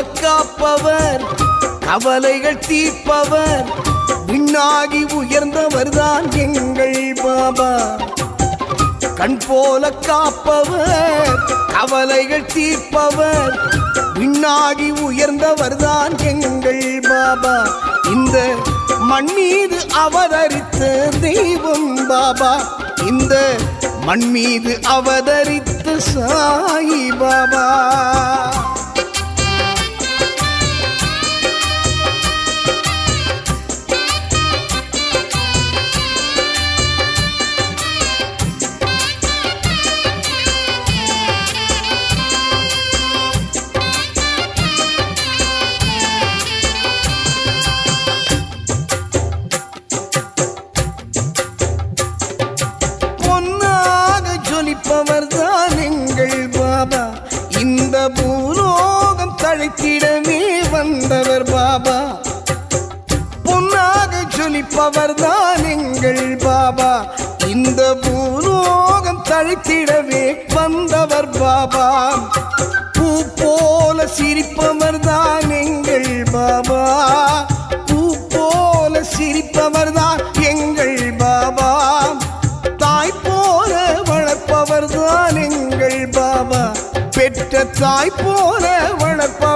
காப்பவர், கவலைகள் தீர்ப்பவர், விண்ணாகி உயர்ந்தவர்தான் எங்கள் பாபா. கண் போல காப்பவர், கவலைகள் தீர்ப்பவர், விண்ணாகி உயர்ந்தவர்தான் எங்கள் பாபா. இந்த மண் மீது அவதரித்த தெய்வம் பாபா, இந்த மண் மீது அவதரித்த சாயி பாபா. ஜொலிப்பவர்தான் எங்கள் பாபா, இந்த பூலோகம் தழைத்திடவே வந்தவர் பாபா. பொன்னாக ஜொலிப்பவர்தான் எங்கள் பாபா, இந்த பூலோகம் தழைத்திடவே வந்தவர் பாபா. பூ போல சிரிப்பவர்தான் எங்கள் பாபா, பூ போல சிரிப்பவர்தான் எங்கள் பாபா. தாய் போல வளர்ப்பவர்தான் எங்கள் பாபா, பெற்ற தாய் போல